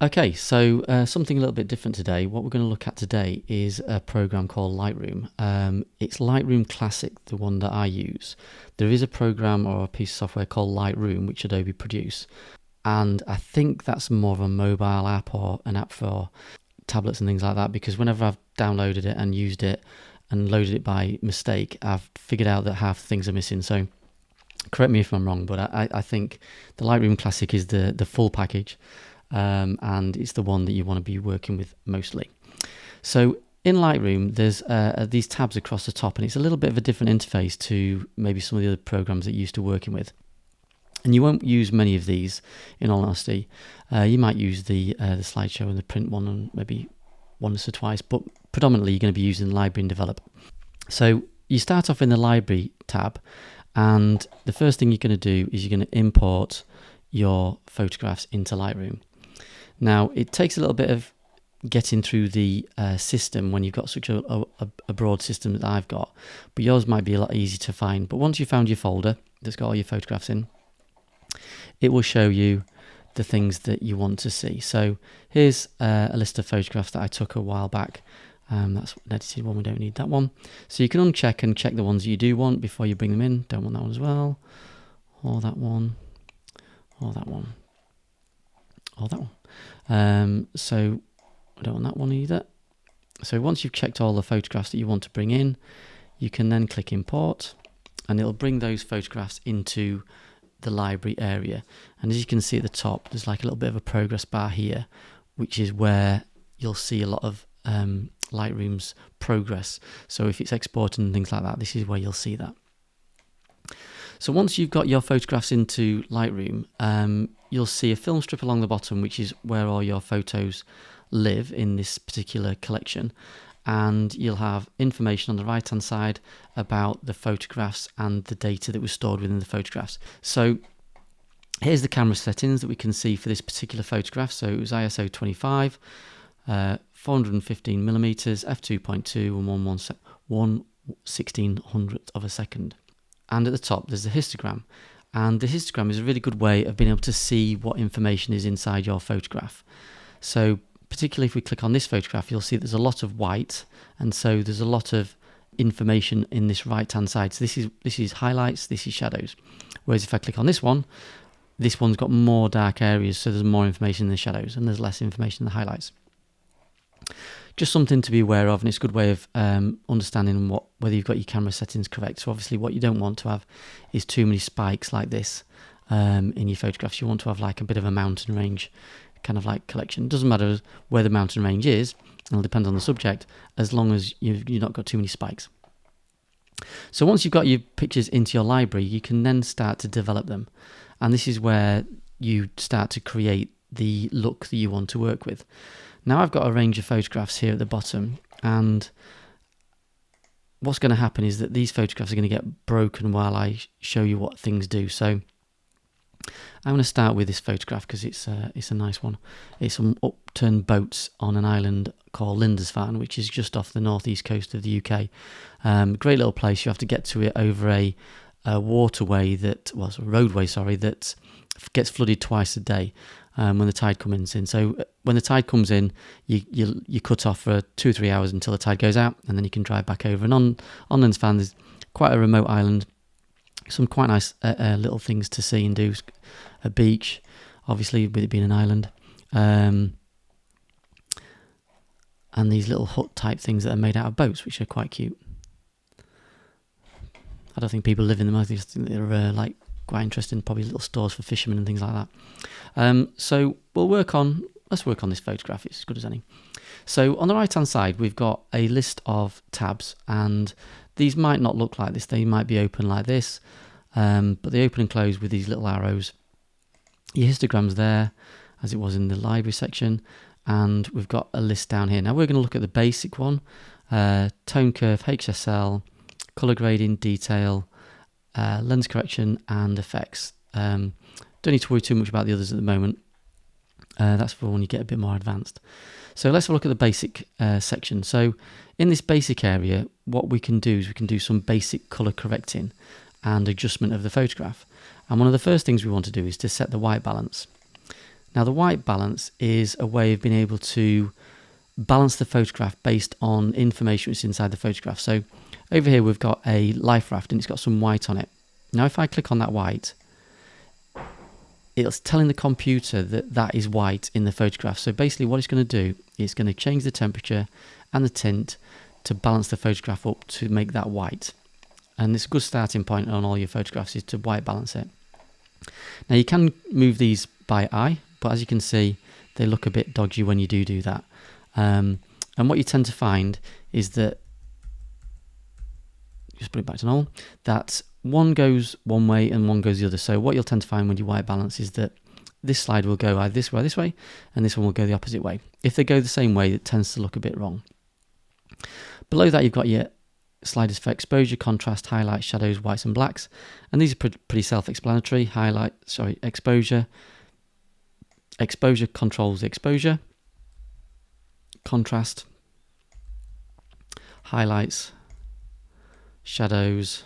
Okay, so something a little bit different today. What we're going to look at today is a program called Lightroom. It's Lightroom Classic, the one that I use. There is a program or a piece of software called Lightroom, which Adobe produce, and I think that's more of a mobile app or an app for tablets and things like that, because whenever I've downloaded it and used it and loaded it by mistake, I've figured out that half the things are missing. So correct me if I'm wrong, but I think the Lightroom Classic is the full package. And it's the one that you want to be working with mostly. So in Lightroom, there's these tabs across the top, and it's a little bit of a different interface to maybe some of the other programs that you're used to working with. And you won't use many of these, in all honesty. You might use the slideshow and the print one, and maybe once or twice, but predominantly you're going to be using Library and Develop. So you start off in the Library tab, and the first thing you're going to do is you're going to import your photographs into Lightroom. Now, it takes a little bit of getting through the system when you've got such a broad system that I've got, but yours might be a lot easier to find. But once you've found your folder that's got all your photographs in, it will show you the things that you want to see. So here's a list of photographs that I took a while back. That's an edited one, we don't need that one. So you can uncheck and check the ones you do want before you bring them in. Don't want that one as well, or that one, or that one, or that one. So I don't want that one either. So once you've checked all the photographs that you want to bring in, you can then click import, and it'll bring those photographs into the library area. And as you can see at the top, there's like a little bit of a progress bar here, which is where you'll see a lot of Lightroom's progress. So if it's exporting and things like that, this is where you'll see that. So once you've got your photographs into Lightroom, you'll see a film strip along the bottom, which is where all your photos live in this particular collection. And you'll have information on the right hand side about the photographs and the data that was stored within the photographs. So here's the camera settings that we can see for this particular photograph. So it was ISO 25, 415 millimeters, f2.2 and 1/1600th of a second. And at the top there's a histogram, and the histogram is a really good way of being able to see what information is inside your photograph. So particularly if we click on this photograph, you'll see there's a lot of white, and so there's a lot of information in this right hand side. So this is highlights, this is shadows. Whereas if I click on this one's got more dark areas, so there's more information in the shadows and there's less information in the highlights. Just something to be aware of, and it's a good way of understanding whether you've got your camera settings correct. So obviously what you don't want to have is too many spikes like this in your photographs. You want to have like a bit of a mountain range kind of like collection. It doesn't matter where the mountain range is, it'll depend on the subject, as long as you've not got too many spikes. So once you've got your pictures into your library, you can then start to develop them, and this is where you start to create the look that you want to work with. Now I've got a range of photographs here at the bottom, and what's going to happen is that these photographs are going to get broken while I show you what things do. So I'm going to start with this photograph because it's a nice one. It's some upturned boats on an island called Lindisfarne, which is just off the northeast coast of the UK. Great little place. You have to get to it over a roadway, that gets flooded twice a day when the tide comes in. So when the tide comes in, you cut off for 2 or 3 hours until the tide goes out, and then you can drive back over. And on Lindisfarne, there's quite a remote island. Some quite nice little things to see and do. A beach, obviously, with it being an island, and these little hut type things that are made out of boats, which are quite cute. I don't think people live in them. I think they're like quite interesting, probably little stores for fishermen and things like that. So let's work on this photograph. It's as good as any. So on the right hand side, we've got a list of tabs, and these might not look like this. They might be open like this, but they open and close with these little arrows. Your histogram's there, as it was in the library section, and we've got a list down here. Now we're going to look at the basic one: tone curve, HSL, color grading, detail, lens correction, and effects. Don't need to worry too much about the others at the moment. That's for when you get a bit more advanced. So let's have a look at the basic section. So in this basic area, what we can do is we can do some basic color correcting and adjustment of the photograph. And one of the first things we want to do is to set the white balance. Now the white balance is a way of being able to balance the photograph based on information that's inside the photograph. So over here we've got a life raft and it's got some white on it. Now if I click on that white, it's telling the computer that that is white in the photograph. So basically what it's going to do is going to change the temperature and the tint to balance the photograph up to make that white. And it's a good starting point on all your photographs is to white balance it. Now you can move these by eye, but as you can see, they look a bit dodgy when you do that. And what you tend to find is that, just put it back to normal, that one goes one way and one goes the other. So what you'll tend to find when you white balance is that this slide will go either this way or this way, and this one will go the opposite way. If they go the same way, it tends to look a bit wrong. Below that, you've got your sliders for exposure, contrast, highlights, shadows, whites and blacks. And these are pretty self-explanatory. Exposure. Exposure controls the exposure. Contrast. Highlights. Shadows.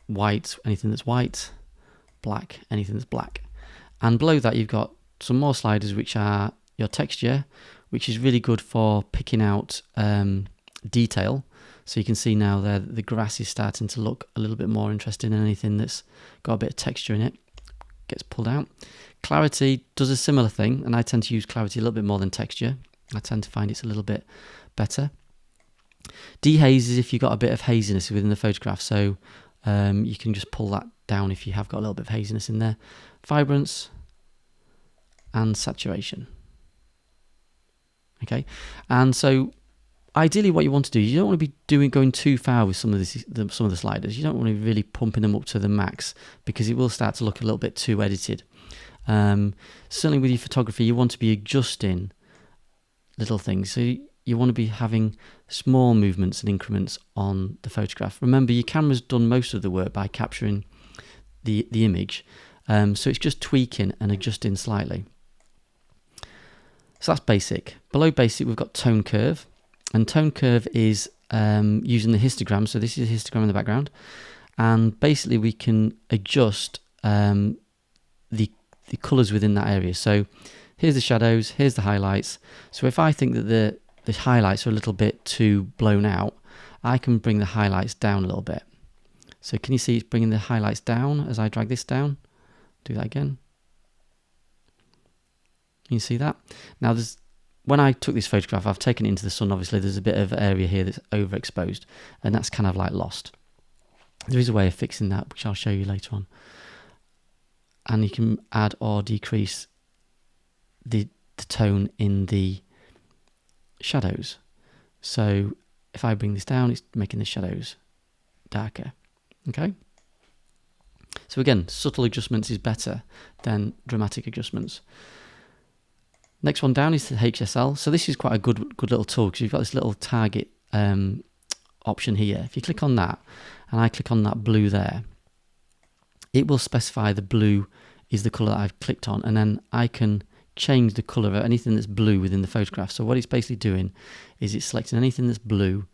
White, anything that's white. Black, anything that's black. And below that, you've got some more sliders, which are your texture, which is really good for picking out detail. So you can see now there that the grass is starting to look a little bit more interesting, and anything that's got a bit of texture in it gets pulled out. Clarity does a similar thing, and I tend to use clarity a little bit more than texture. I tend to find it's a little bit better. Dehaze is if you've got a bit of haziness within the photograph, so you can just pull that down if you have got a little bit of haziness in there. Vibrance and saturation. Okay, and so ideally what you want to do, you don't want to be going too far with some of the sliders. You don't want to be really pumping them up to the max, because it will start to look a little bit too edited. Certainly with your photography, you want to be adjusting little things. So you want to be having small movements and increments on the photograph. Remember, your camera's done most of the work by capturing the image, so it's just tweaking and adjusting slightly. So that's basic. Below basic, we've got tone curve. And tone curve is using the histogram. So this is a histogram in the background. And basically we can adjust the colours within that area. So here's the shadows, here's the highlights. So if I think that the highlights are a little bit too blown out, I can bring the highlights down a little bit. So can you see it's bringing the highlights down as I drag this down? Do that again. You see that? Now when I took this photograph, I've taken it into the sun. Obviously there's a bit of area here that's overexposed, and that's kind of like lost. There is a way of fixing that, which I'll show you later on. And you can add or decrease the tone in the shadows. So if I bring this down, it's making the shadows darker. Okay? So again, subtle adjustments is better than dramatic adjustments. Next one down is the HSL. So this is quite a good little tool, because you've got this little target option here. If you click on that, and I click on that blue there, it will specify the blue is the colour that I've clicked on, and then I can change the colour of anything that's blue within the photograph. So what it's basically doing is it's selecting anything that's blue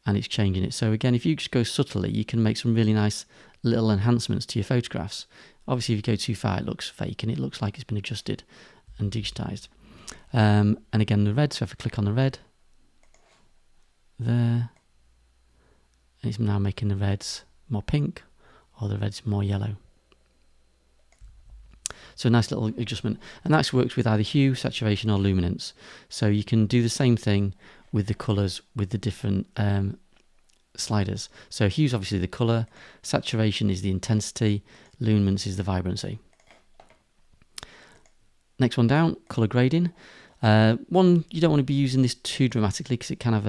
and it's changing it. So again, if you just go subtly, you can make some really nice little enhancements to your photographs. Obviously, if you go too far, it looks fake and it looks like it's been adjusted and digitized. And again, the red, so if I click on the red there, and it's now making the reds more pink or the reds more yellow. So a nice little adjustment, and that works with either hue, saturation or luminance. So you can do the same thing with the colours with the different sliders. So hue is obviously the colour, saturation is the intensity, luminance is the vibrancy. Next one down, colour grading. One, you don't want to be using this too dramatically, because it can have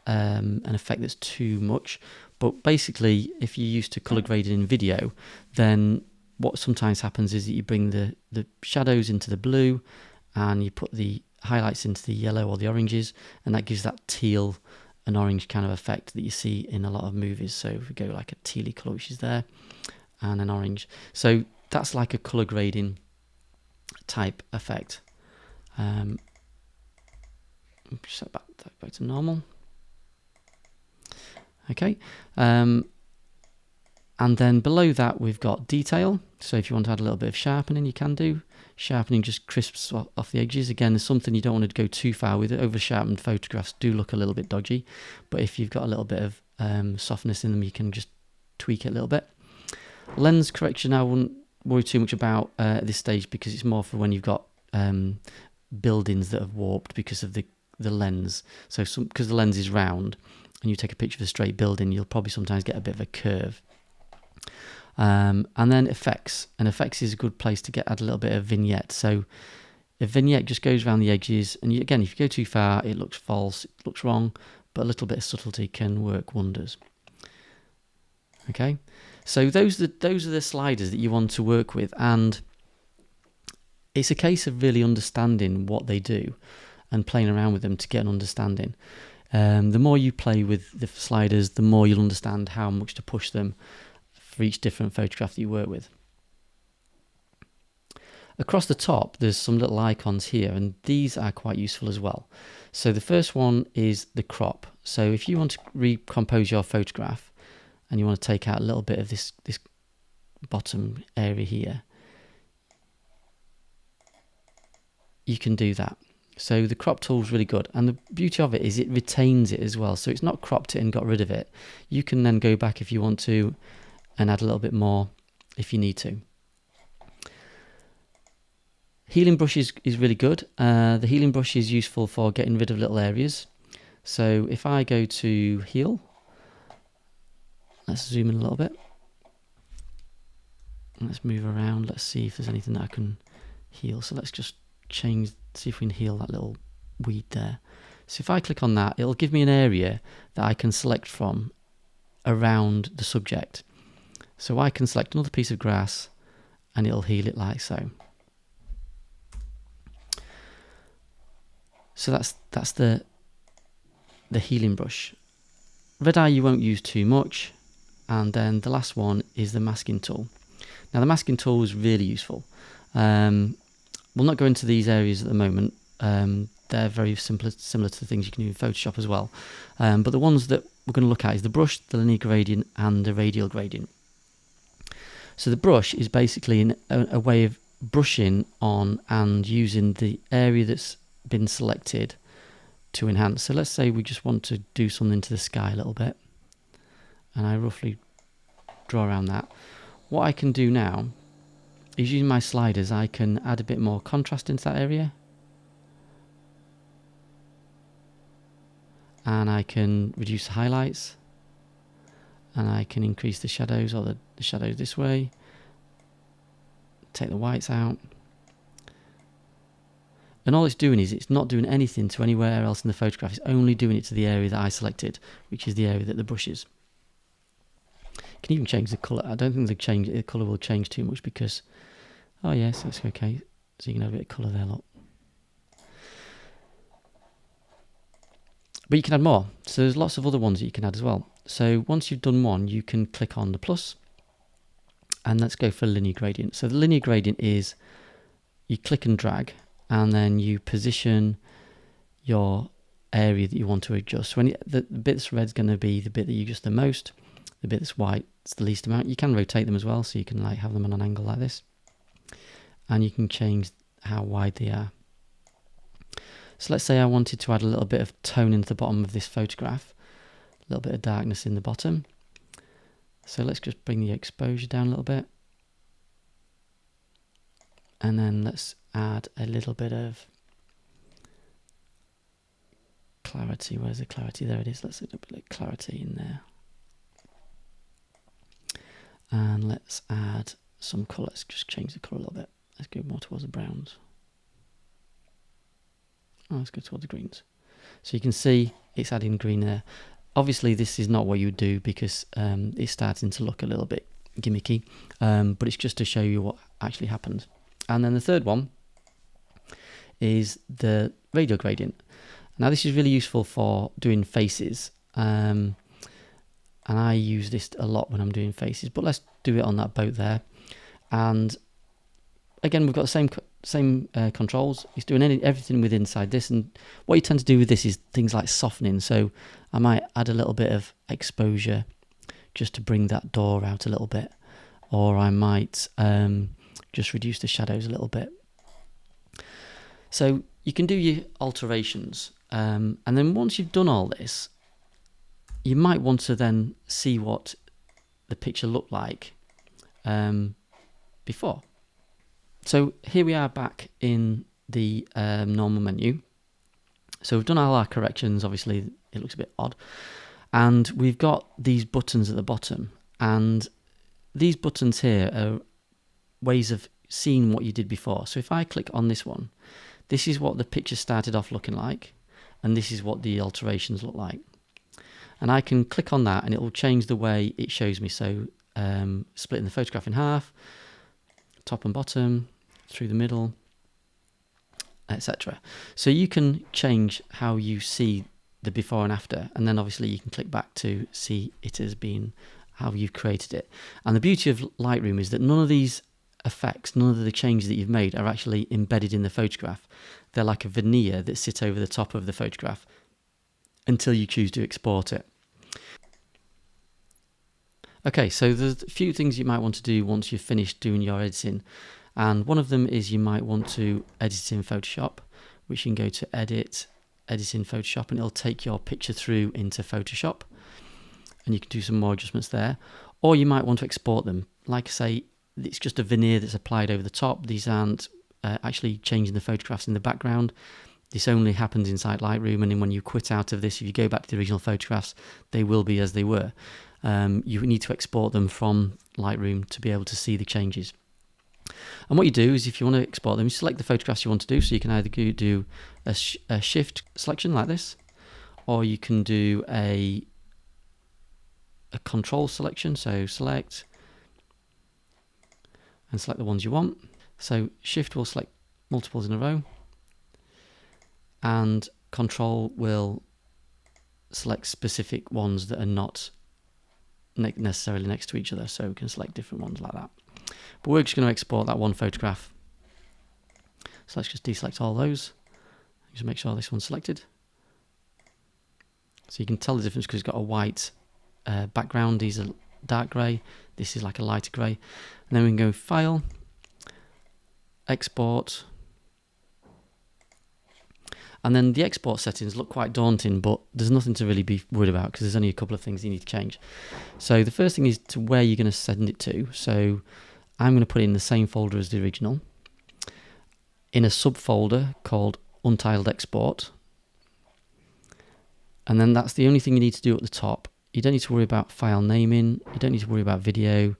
an effect that's too much. But basically, if you're used to colour grading in video, then what sometimes happens is that you bring the shadows into the blue and you put the highlights into the yellow or the oranges, and that gives that teal and orange kind of effect that you see in a lot of movies. So if we go like a tealy colour, which is there, and an orange. So that's like a colour grading type effect. Set back to normal. Okay. And And then below that we've got detail. So if you want to add a little bit of sharpening, you can do. Sharpening just crisps off the edges. Again, there's something you don't want to go too far with. Over sharpened photographs do look a little bit dodgy, but if you've got a little bit of softness in them, you can just tweak it a little bit. Lens correction I wouldn't worry too much about at this stage, because it's more for when you've got buildings that have warped because of the lens. So because the lens is round and you take a picture of a straight building, you'll probably sometimes get a bit of a curve. And then effects. And effects is a good place to add a little bit of vignette. So a vignette just goes around the edges, and again, if you go too far, it looks false, it looks wrong, but a little bit of subtlety can work wonders. Okay, so those are the sliders that you want to work with, and it's a case of really understanding what they do and playing around with them to get an understanding. The more you play with the sliders, the more you'll understand how much to push them for each different photograph that you work with. Across the top, there's some little icons here, and these are quite useful as well. So the first one is the crop. So if you want to recompose your photograph and you want to take out a little bit of this bottom area here, you can do that. So the crop tool is really good, and the beauty of it is it retains it as well. So it's not cropped it and got rid of it. You can then go back if you want to and add a little bit more if you need to. Healing brush is really good. The healing brush is useful for getting rid of little areas. So if I go to heal, let's zoom in a little bit. Let's move around. Let's see if there's anything that I can heal. So let's just see if we can heal that little weed there. So if I click on that, it'll give me an area that I can select from around the subject. So I can select another piece of grass and it'll heal it like so. So that's the healing brush. Red eye you won't use too much. And then the last one is the masking tool. Now the masking tool is really useful. We'll not go into these areas at the moment. They're very similar to the things you can do in Photoshop as well. But the ones that we're going to look at is the brush, the linear gradient, and the radial gradient. So the brush is basically a way of brushing on and using the area that's been selected to enhance. So let's say we just want to do something to the sky a little bit, and I roughly draw around that. What I can do now is, using my sliders, I can add a bit more contrast into that area, and I can reduce the highlights, and I can increase the shadows, or the shadows this way, take the whites out. And all it's doing is it's not doing anything to anywhere else in the photograph. It's only doing it to the area that I selected, which is the area that the brush is. You can even change the colour. I don't think the colour will change too much because, oh yes, that's okay. So you can have a bit of colour there, look. But you can add more. So there's lots of other ones that you can add as well. So once you've done one, you can click on the plus, and let's go for linear gradient. So the linear gradient is you click and drag, and then you position your area that you want to adjust. So the bit that's red is going to be the bit that you adjust the most. The bit that's white is the least amount. You can rotate them as well, so you can like have them on an angle like this, and you can change how wide they are. So let's say I wanted to add a little bit of tone into the bottom of this photograph, a little bit of darkness in the bottom. So let's just bring the exposure down a little bit, and then let's add a little bit of clarity. Where's the clarity? There it is. Let's add a bit of clarity in there. And let's add some colour. Let's just change the colour a little bit. Let's go more towards the browns. Oh, let's go towards the greens. So you can see it's adding green there. Obviously this is not what you would do because it's starting to look a little bit gimmicky, but it's just to show you what actually happens. And then the third one is the radial gradient. Now this is really useful for doing faces, and I use this a lot when I'm doing faces, but let's do it on that boat there. And again, we've got the same controls. It's doing everything with inside this, and what you tend to do with this is things like softening. So I might add a little bit of exposure just to bring that door out a little bit, or I might just reduce the shadows a little bit. So you can do your alterations, and then once you've done all this, you might want to then see what the picture looked like before. So here we are back in the normal menu. So we've done all our corrections. Obviously it looks a bit odd, and we've got these buttons at the bottom, and these buttons here are ways of seeing what you did before. So if I click on this one, this is what the picture started off looking like, and this is what the alterations look like. And I can click on that and it will change the way it shows me. So splitting the photograph in half, top and bottom, through the middle, etc. So you can change how you see the before and after, and then obviously you can click back to see it as being how you've created it. And the beauty of Lightroom is that none of these effects, none of the changes that you've made are actually embedded in the photograph. They're like a veneer that sits over the top of the photograph until you choose to export it. Okay, so there's a few things you might want to do once you've finished doing your editing, and one of them is you might want to edit in Photoshop, which you can go to Edit, Edit in Photoshop, and it'll take your picture through into Photoshop, and you can do some more adjustments there. Or you might want to export them. Like I say, it's just a veneer that's applied over the top. These aren't actually changing the photographs in the background. This only happens inside Lightroom, and then when you quit out of this, if you go back to the original photographs, they will be as they were. You need to export them from Lightroom to be able to see the changes. And what you do is, if you want to export them, you select the photographs you want to do. So you can either do a shift selection like this, or you can do a control selection. So select and select the ones you want. So shift will select multiples in a row, and control will select specific ones that are not necessarily next to each other, so we can select different ones like that. But we're just going to export that one photograph, so let's just deselect all those, just make sure this one's selected. So you can tell the difference because it's got a white background. These are dark grey, this is like a lighter grey. And then we can go File, Export, and then the export settings look quite daunting, but there's nothing to really be worried about because there's only a couple of things you need to change. So the first thing is to where you're going to send it to. So I'm going to put it in the same folder as the original, in a subfolder called Untitled Export. And then that's the only thing you need to do at the top. You don't need to worry about file naming. You don't need to worry about video.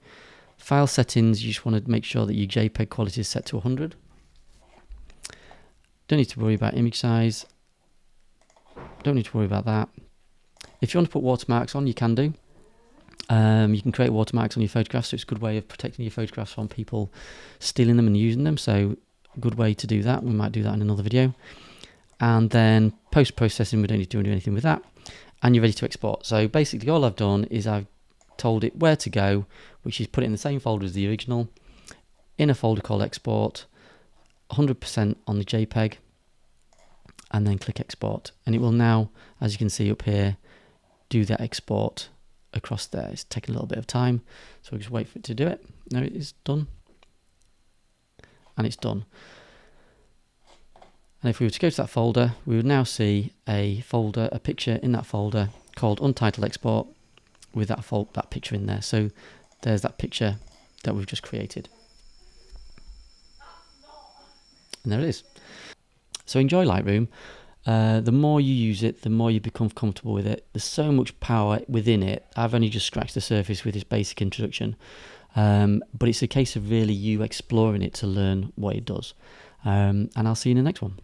File settings, you just want to make sure that your JPEG quality is set to 100. Don't need to worry about image size. Don't need to worry about that. If you want to put watermarks on, you can do. You can create watermarks on your photographs, so it's a good way of protecting your photographs from people stealing them and using them. So a good way to do that. We might do that in another video. And then post-processing, we don't need to do anything with that. And you're ready to export. So basically all I've done is I've told it where to go, which is put it in the same folder as the original, in a folder called Export, 100% on the JPEG, and then click Export. And it will now, as you can see up here, do that export across there. It's taking a little bit of time, so we'll just wait for it to do it. Now it is done. And it's done. And if we were to go to that folder, we would now see a picture in that folder called Untitled Export with that picture in there. So there's that picture that we've just created. And there it is. So enjoy Lightroom. The more you use it, the more you become comfortable with it. There's so much power within it. I've only just scratched the surface with this basic introduction. But it's a case of really you exploring it to learn what it does. And I'll see you in the next one.